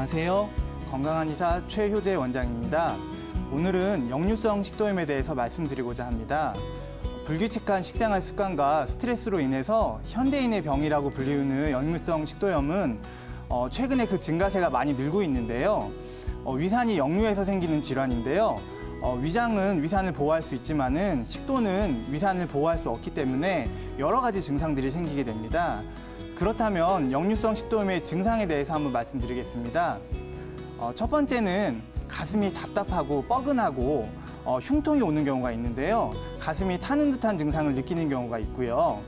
안녕하세요. 건강한 의사 최효재 원장입니다. 오늘은 역류성 식도염에 대해서 말씀드리고자 합니다. 불규칙한 식생활 습관과 스트레스로 인해서 현대인의 병이라고 불리우는 역류성 식도염은 최근에 그 증가세가 많이 늘고 있는데요. 위산이 역류해서 생기는 질환인데요. 위장은 위산을 보호할 수 있지만은 식도는 위산을 보호할 수 없기 때문에 여러 가지 증상들이 생기게 됩니다. 그렇다면 역류성 식도염의 증상에 대해서 한번 말씀드리겠습니다. 첫 번째는 가슴이 답답하고 뻐근하고 흉통이 오는 경우가 있는데요. 가슴이 타는 듯한 증상을 느끼는 경우가 있고요.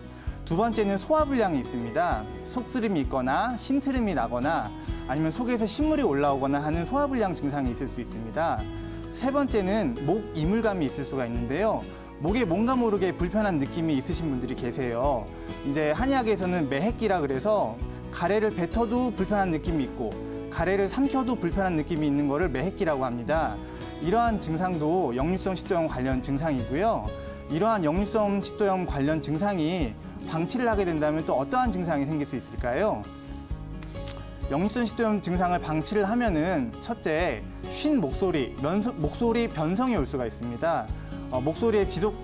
두 번째는 소화불량이 있습니다. 속쓰림이 있거나 신트림이 나거나 아니면 속에서 신물이 올라오거나 하는 소화불량 증상이 있을 수 있습니다. 세 번째는 목 이물감이 있을 수가 있는데요. 목에 뭔가 모르게 불편한 느낌이 있으신 분들이 계세요. 이제 한의학에서는 매핵기라 그래서 가래를 뱉어도 불편한 느낌이 있고 가래를 삼켜도 불편한 느낌이 있는 거를 매핵기라고 합니다. 이러한 증상도 역류성 식도염 관련 증상이고요. 이러한 역류성 식도염 관련 증상이 방치를 하게 된다면 또 어떠한 증상이 생길 수 있을까요? 역류성 식도염 증상을 방치를 하면은 첫째, 쉰 목소리, 목소리 변성이 올 수가 있습니다.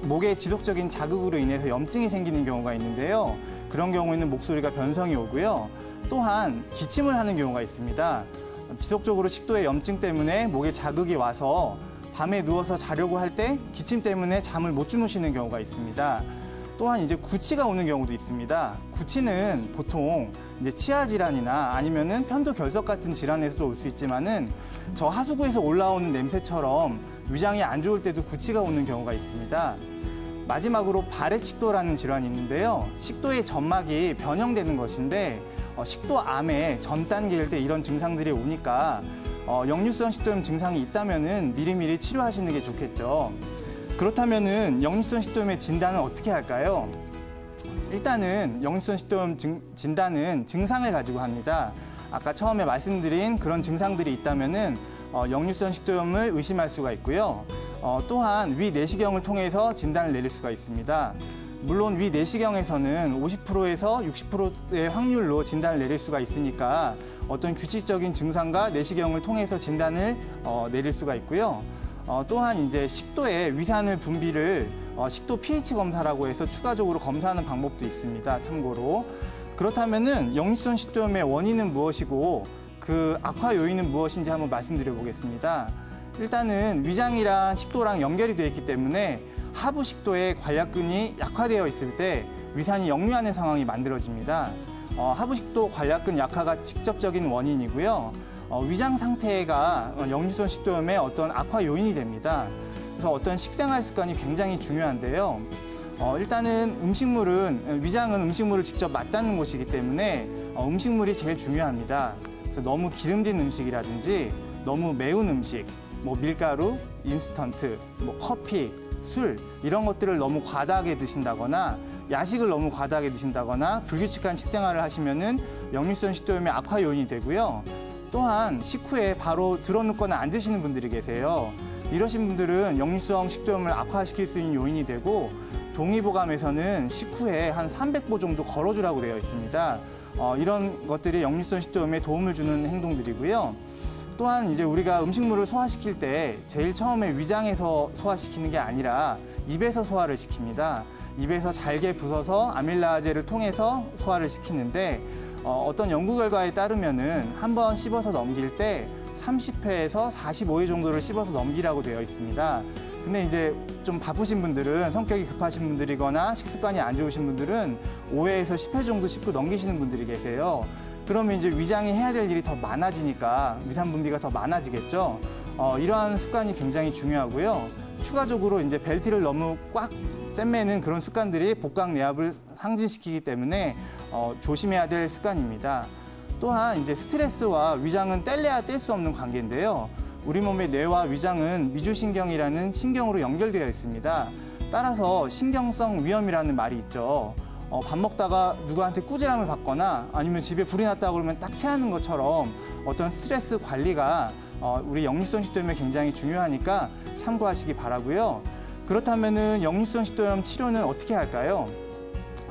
목에 지속적인 자극으로 인해서 염증이 생기는 경우가 있는데요. 그런 경우에는 목소리가 변성이 오고요. 또한 기침을 하는 경우가 있습니다. 지속적으로 식도에 염증 때문에 목에 자극이 와서 밤에 누워서 자려고 할 때 기침 때문에 잠을 못 주무시는 경우가 있습니다. 또한 이제 구취가 오는 경우도 있습니다. 구취는 보통 이제 치아 질환이나 아니면은 편도 결석 같은 질환에서도 올 수 있지만은 저 하수구에서 올라오는 냄새처럼 위장이 안 좋을 때도 구취가 오는 경우가 있습니다. 마지막으로 발해식도라는 질환이 있는데요. 식도의 점막이 변형되는 것인데 식도암의 전 단계일 때 이런 증상들이 오니까 역류성 식도염 증상이 있다면은 미리미리 치료하시는 게 좋겠죠. 그렇다면은 역류성 식도염의 진단은 어떻게 할까요? 일단은 역류성 식도염 진단은 증상을 가지고 합니다. 아까 처음에 말씀드린 그런 증상들이 있다면은 역류성 식도염을 의심할 수가 있고요. 또한 위 내시경을 통해서 진단을 내릴 수가 있습니다. 물론 위 내시경에서는 50%에서 60%의 확률로 진단을 내릴 수가 있으니까 어떤 규칙적인 증상과 내시경을 통해서 진단을 내릴 수가 있고요. 또한 이제 식도에 위산을 분비를 식도 pH 검사라고 해서 추가적으로 검사하는 방법도 있습니다. 참고로. 그렇다면은 역류성 식도염의 원인은 무엇이고 그 악화 요인은 무엇인지 한번 말씀드려 보겠습니다. 일단은 위장이랑 식도랑 연결이 되어 있기 때문에 하부 식도에 관략근이 약화되어 있을 때 위산이 역류하는 상황이 만들어집니다. 하부 식도 관략근 약화가 직접적인 원인이고요. 위장 상태가 역류성 식도염의 어떤 악화 요인이 됩니다. 그래서 어떤 식생활 습관이 굉장히 중요한데요. 일단은 위장은 음식물을 직접 맞닿는 곳이기 때문에 음식물이 제일 중요합니다. 그래서 너무 기름진 음식이라든지 너무 매운 음식, 밀가루, 인스턴트, 커피, 술 이런 것들을 너무 과다하게 드신다거나 야식을 너무 과다하게 드신다거나 불규칙한 식생활을 하시면은 역류성 식도염의 악화 요인이 되고요. 또한 식후에 바로 들어눕거나 앉으시는 분들이 계세요. 이러신 분들은 역류성 식도염을 악화시킬 수 있는 요인이 되고 동의보감에서는 식후에 한 300보 정도 걸어주라고 되어 있습니다. 이런 것들이 역류성 식도염에 도움을 주는 행동들이고요. 또한 이제 우리가 음식물을 소화시킬 때 제일 처음에 위장에서 소화시키는 게 아니라 입에서 소화를 시킵니다. 입에서 잘게 부숴서 아밀라제를 통해서 소화를 시키는데 어떤 연구 결과에 따르면은 한번 씹어서 넘길 때 30회에서 45회 정도를 씹어서 넘기라고 되어 있습니다. 근데 이제 좀 바쁘신 분들은 성격이 급하신 분들이거나 식습관이 안 좋으신 분들은 5회에서 10회 정도 씹고 넘기시는 분들이 계세요. 그러면 이제 위장이 해야 될 일이 더 많아지니까 위산 분비가 더 많아지겠죠. 이러한 습관이 굉장히 중요하고요. 추가적으로 이제 벨트를 너무 꽉 잼매는 그런 습관들이 복강 내압을 상진시키기 때문에 조심해야 될 습관입니다. 또한 이제 스트레스와 위장은 뗄래야 뗄 수 없는 관계인데요. 우리 몸의 뇌와 위장은 미주신경이라는 신경으로 연결되어 있습니다. 따라서 신경성 위염이라는 말이 있죠. 밥 먹다가 누구한테 꾸지람을 받거나 아니면 집에 불이 났다고 그러면 딱 체하는 것처럼 어떤 스트레스 관리가 우리 역류성 식도염에 굉장히 중요하니까 참고하시기 바라고요. 그렇다면은 역류성 식도염 치료는 어떻게 할까요?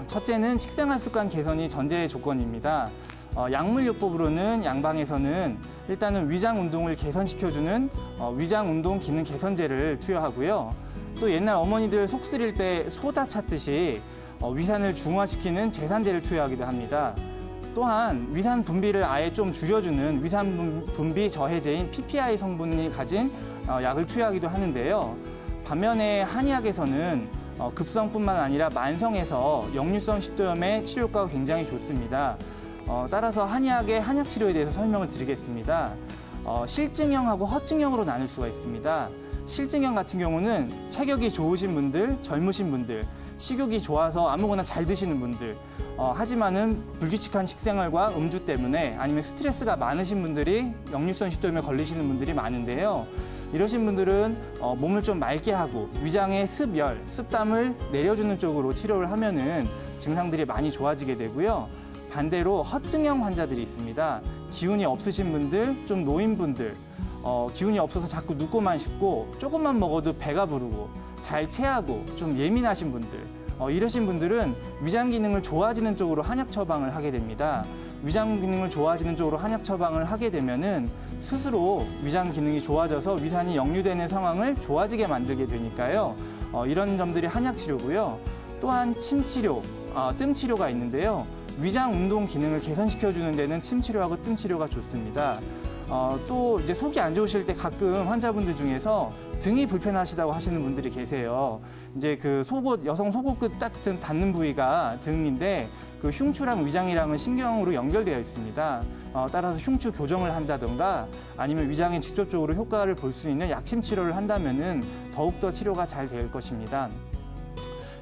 첫째는 식생활 습관 개선이 전제 조건입니다. 약물요법으로는 양방에서는 일단은 위장 운동을 개선시켜주는 위장 운동 기능 개선제를 투여하고요. 또 옛날 어머니들 속 쓰릴 때 소다 찾듯이 위산을 중화시키는 제산제를 투여하기도 합니다. 또한 위산 분비를 아예 좀 줄여주는 위산 분비 저해제인 PPI 성분이 가진 약을 투여하기도 하는데요. 반면에 한의학에서는 급성뿐만 아니라 만성에서 역류성 식도염의 치료 효과가 굉장히 좋습니다. 따라서 한의학의 한약 치료에 대해서 설명을 드리겠습니다. 실증형하고 허증형으로 나눌 수가 있습니다. 실증형 같은 경우는 체격이 좋으신 분들, 젊으신 분들, 식욕이 좋아서 아무거나 잘 드시는 분들, 하지만은 불규칙한 식생활과 음주 때문에 아니면 스트레스가 많으신 분들이 역류성 식도염에 걸리시는 분들이 많은데요. 이러신 분들은 몸을 좀 맑게 하고 위장의 습열, 습담을 내려주는 쪽으로 치료를 하면은 증상들이 많이 좋아지게 되고요. 반대로 허증형 환자들이 있습니다. 기운이 없으신 분들, 좀 노인분들, 기운이 없어서 자꾸 눕고만 싶고 조금만 먹어도 배가 부르고 잘 체하고 좀 예민하신 분들, 이러신 분들은 위장 기능을 좋아지는 쪽으로 한약 처방을 하게 됩니다. 위장 기능을 좋아지는 쪽으로 한약 처방을 하게 되면은 스스로 위장 기능이 좋아져서 위산이 역류되는 상황을 좋아지게 만들게 되니까요. 이런 점들이 한약 치료고요. 또한 침 치료, 뜸 치료가 있는데요. 위장 운동 기능을 개선시켜주는 데는 침 치료하고 뜸 치료가 좋습니다. 또 이제 속이 안 좋으실 때 가끔 환자분들 중에서 등이 불편하시다고 하시는 분들이 계세요. 이제 그 속옷, 여성 속옷 끝 딱 닿는 부위가 등인데 그 흉추랑 위장이랑은 신경으로 연결되어 있습니다. 따라서 흉추 교정을 한다던가 아니면 위장에 직접적으로 효과를 볼 수 있는 약침 치료를 한다면은 더욱더 치료가 잘 될 것입니다.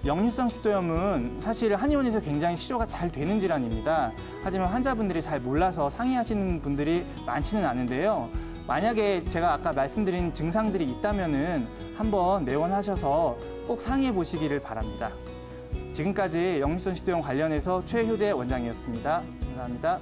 역류성 식도염은 사실 한의원에서 굉장히 치료가 잘 되는 질환입니다. 하지만 환자분들이 잘 몰라서 상의하시는 분들이 많지는 않은데요. 만약에 제가 아까 말씀드린 증상들이 있다면은 한번 내원하셔서 꼭 상의해 보시기를 바랍니다. 지금까지 역류성 식도염 관련해서 최효재 원장이었습니다. 감사합니다.